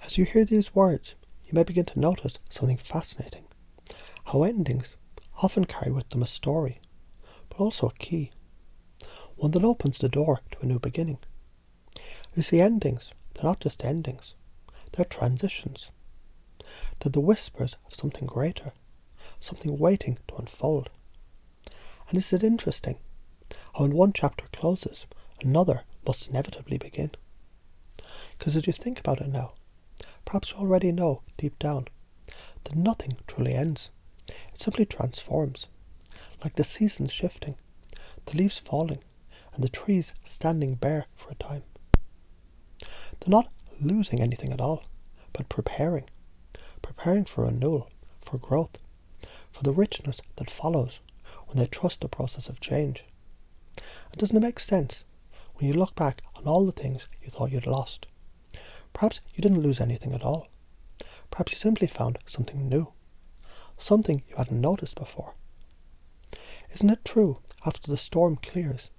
As you hear these words, you may begin to notice something fascinating. How endings often carry with them a story, but also a key. One that opens the door to a new beginning. You see, endings, they're not just endings. They're transitions. They're the whispers of something greater, something waiting to unfold. And isn't it interesting how when one chapter closes, another must inevitably begin? Because as you think about it now, perhaps you already know deep down that nothing truly ends. It simply transforms, like the seasons shifting, the leaves falling, and the trees standing bare for a time. They're not losing anything at all, but preparing for renewal, for growth, for the richness that follows when they trust the process of change. And doesn't it make sense when you look back on all the things you thought you'd lost? Perhaps you didn't lose anything at all. Perhaps you simply found something new, something you hadn't noticed before. Isn't it true, after the storm clears,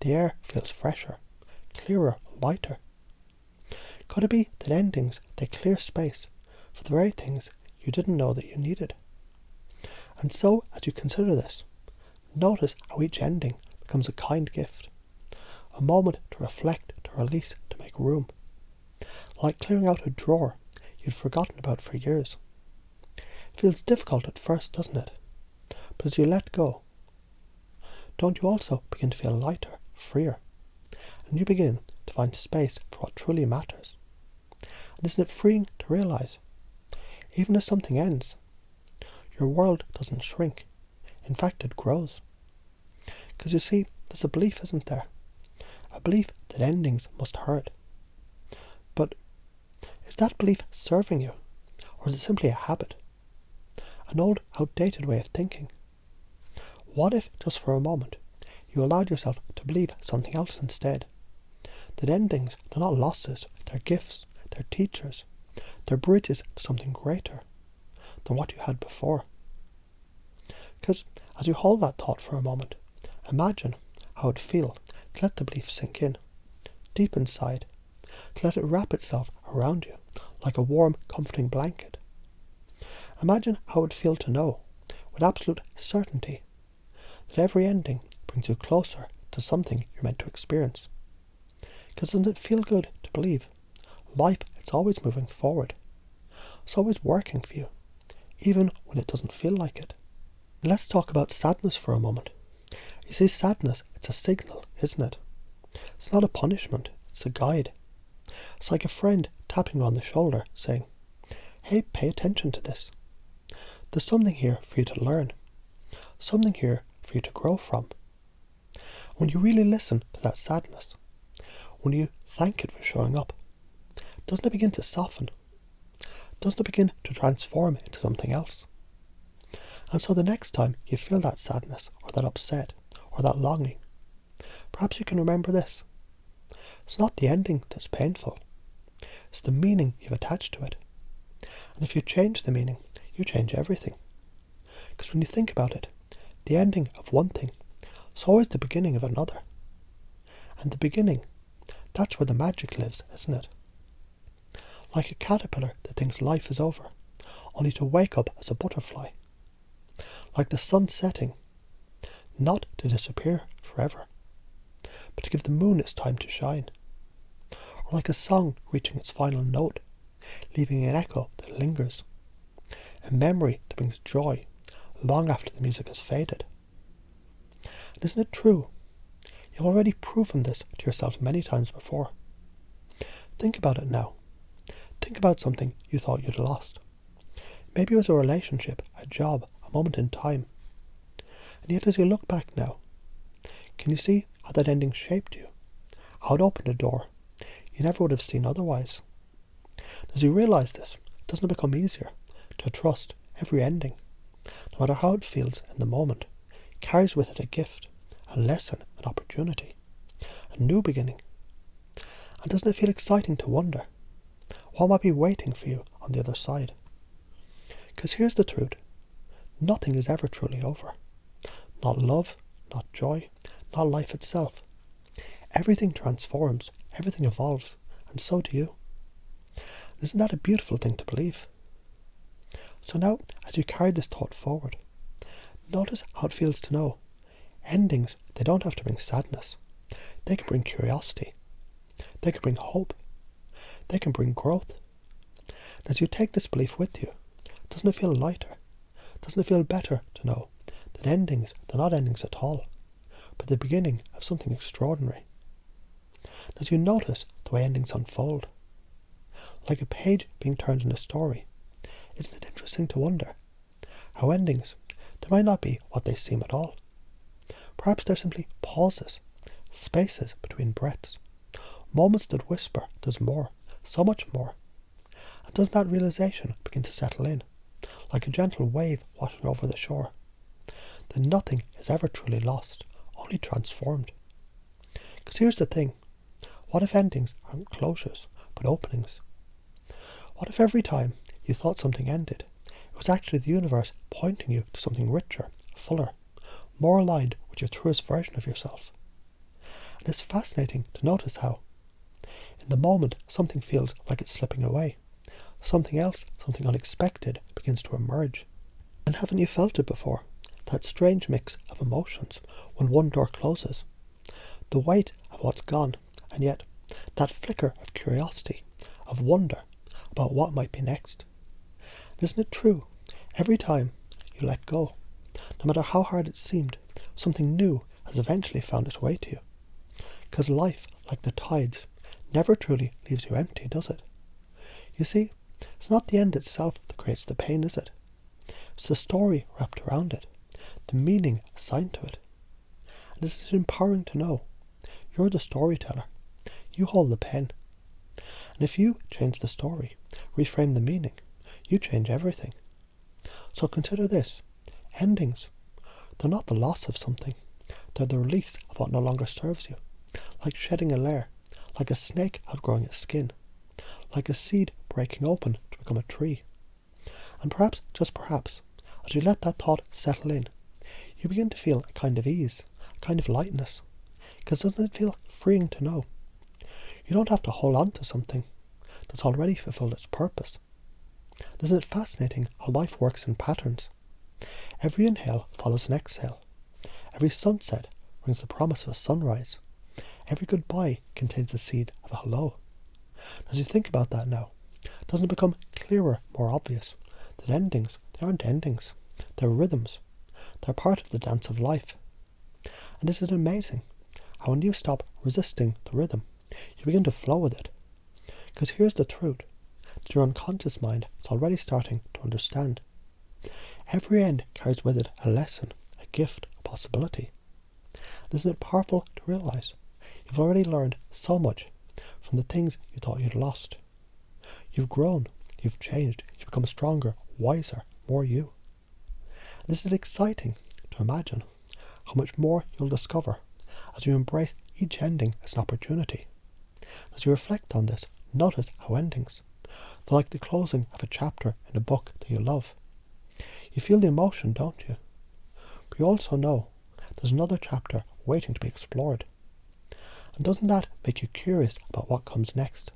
the air feels fresher, clearer, lighter? Could it be that endings, they clear space for the very things you didn't know that you needed? And so, as you consider this, notice how each ending becomes a kind gift, a moment to reflect, to release, to make room. Like clearing out a drawer you'd forgotten about for years. It feels difficult at first, doesn't it? But as you let go, don't you also begin to feel lighter, freer? And you begin to find space for what truly matters. And isn't it freeing to realise, even as something ends, your world doesn't shrink. In fact, it grows. Because you see, there's a belief, isn't there? A belief that endings must hurt. But is that belief serving you? Or is it simply a habit? An old, outdated way of thinking? What if, just for a moment, you allowed yourself to believe something else instead? That endings, they're not losses, they're gifts, they're teachers, they're bridges to something greater than what you had before. Because as you hold that thought for a moment, imagine how it'd feel to let the belief sink in, deep inside, to let it wrap itself around you like a warm, comforting blanket. Imagine how it would feel to know, with absolute certainty, that every ending brings you closer to something you're meant to experience. Because doesn't it feel good to believe life, it's always moving forward. It's always working for you, even when it doesn't feel like it. Let's talk about sadness for a moment. You see, sadness, it's a signal, isn't it? It's not a punishment, it's a guide. It's like a friend tapping you on the shoulder, saying, hey, pay attention to this. There's something here for you to learn, something here for you to grow from. When you really listen to that sadness, when you thank it for showing up, doesn't it begin to soften? Doesn't it begin to transform into something else? And so the next time you feel that sadness, or that upset, or that longing, perhaps you can remember this. It's not the ending that's painful. It's the meaning you've attached to it. And if you change the meaning, you change everything. Because when you think about it, the ending of one thing is always the beginning of another. And the beginning, that's where the magic lives, isn't it? Like a caterpillar that thinks life is over, only to wake up as a butterfly. Like the sun setting, not to disappear forever, but to give the moon its time to shine. Or like a song reaching its final note, leaving an echo that lingers, a memory that brings joy long after the music has faded. And isn't it true? You've already proven this to yourself many times before. Think about it now. Think about something you thought you'd lost. Maybe it was a relationship, a job, a moment in time. And yet as you look back now, can you see how that ending shaped you? How it opened a door you never would have seen otherwise? As you realise this, doesn't it become easier to trust every ending, no matter how it feels in the moment, carries with it a gift, a lesson, an opportunity, a new beginning? And doesn't it feel exciting to wonder what might be waiting for you on the other side? Because here's the truth. Nothing is ever truly over. Not love, not joy, not life itself. Everything transforms, everything evolves, and so do you. Isn't that a beautiful thing to believe? So now, as you carry this thought forward, notice how it feels to know endings, they don't have to bring sadness. They can bring curiosity. They can bring hope. They can bring growth. And as you take this belief with you, doesn't it feel lighter? Doesn't it feel better to know that endings, they're not endings at all, but the beginning of something extraordinary? As you notice the way endings unfold, like a page being turned in a story, isn't it interesting to wonder how endings, they might not be what they seem at all. Perhaps they're simply pauses, spaces between breaths, moments that whisper there's more, so much more. And doesn't that realization begin to settle in, like a gentle wave washing over the shore? Then nothing is ever truly lost, only transformed. Because here's the thing, what if endings aren't closures, but openings? What if every time you thought something ended, it was actually the universe pointing you to something richer, fuller, more aligned with your truest version of yourself? And it's fascinating to notice how, in the moment something feels like it's slipping away, something else, something unexpected, begins to emerge. And haven't you felt it before? That strange mix of emotions when one door closes. The weight of what's gone, and yet that flicker of curiosity, of wonder about what might be next. Isn't it true? Every time you let go, no matter how hard it seemed, something new has eventually found its way to you. Because life, like the tides, never truly leaves you empty, does it? You see, it's not the end itself that creates the pain, is it? It's the story wrapped around it, the meaning assigned to it. And isn't it empowering to know you're the storyteller? You hold the pen. And if you change the story, reframe the meaning, you change everything. So consider this. Endings, they're not the loss of something. They're the release of what no longer serves you. Like shedding a layer, like a snake outgrowing its skin, like a seed breaking open to become a tree. And perhaps, just perhaps, as you let that thought settle in, you begin to feel a kind of ease, a kind of lightness. Because doesn't it feel freeing to know you don't have to hold on to something that's already fulfilled its purpose? Isn't it fascinating how life works in patterns? Every inhale follows an exhale. Every sunset brings the promise of a sunrise. Every goodbye contains the seed of a hello. As you think about that now, doesn't it become clearer, more obvious, that endings, they aren't endings, they're rhythms. They're part of the dance of life. And isn't it amazing how when you stop resisting the rhythm, you begin to flow with it? Because here's the truth, that your unconscious mind is already starting to understand. Every end carries with it a lesson, a gift, a possibility. And isn't it powerful to realize you've already learned so much from the things you thought you'd lost? You've grown, you've changed, you've become stronger, wiser, more you. And isn't it exciting to imagine how much more you'll discover as you embrace each ending as an opportunity? As you reflect on this, notice how endings, they're like the closing of a chapter in a book that you love. You feel the emotion, don't you? But you also know there's another chapter waiting to be explored. And doesn't that make you curious about what comes next?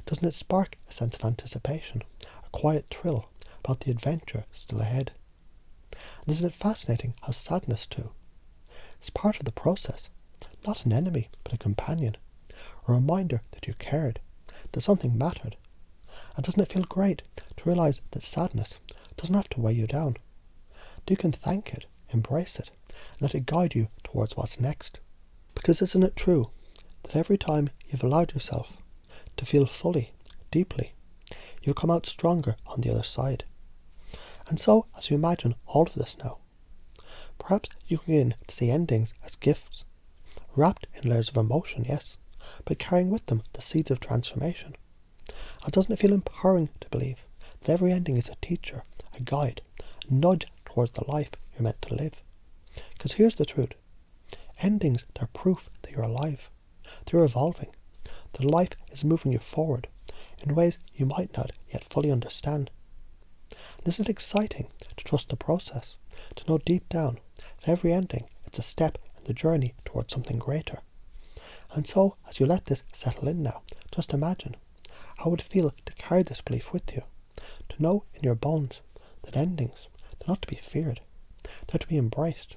Doesn't it spark a sense of anticipation, a quiet thrill about the adventure still ahead? And isn't it fascinating how sadness too is part of the process, not an enemy, but a companion, a reminder that you cared, that something mattered? And doesn't it feel great to realize that sadness doesn't have to weigh you down? You can thank it, embrace it, and let it guide you towards what's next. Because isn't it true that every time you've allowed yourself to feel fully, deeply, you come out stronger on the other side? And so, as you imagine all of this now, perhaps you can begin to see endings as gifts, wrapped in layers of emotion, yes, but carrying with them the seeds of transformation. And doesn't it feel empowering to believe that every ending is a teacher, a guide, a nudge towards the life you're meant to live? Because here's the truth. Endings, they're proof that you're alive, that you're evolving, that life is moving you forward in ways you might not yet fully understand. And isn't it exciting to trust the process, to know deep down that every ending is a step in the journey towards something greater? And so, as you let this settle in now, just imagine how it would feel to carry this belief with you, to know in your bones that endings, they're not to be feared, they're to be embraced,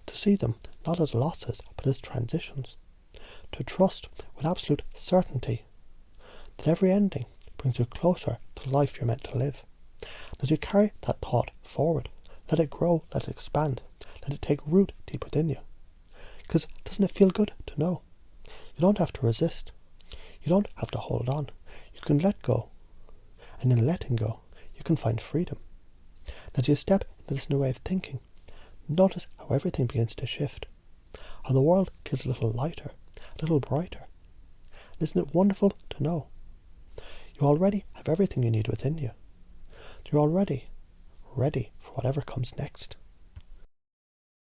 to see them not as losses but as transitions, to trust with absolute certainty that every ending brings you closer to the life you're meant to live. As you carry that thought forward, let it grow, let it expand, let it take root deep within you. Because doesn't it feel good to know? You don't have to resist. You don't have to hold on. You can let go. And in letting go, you can find freedom. As you step into this new way of thinking, notice how everything begins to shift. How the world feels a little lighter, a little brighter. And isn't it wonderful to know? You already have everything you need within you. You're already ready for whatever comes next.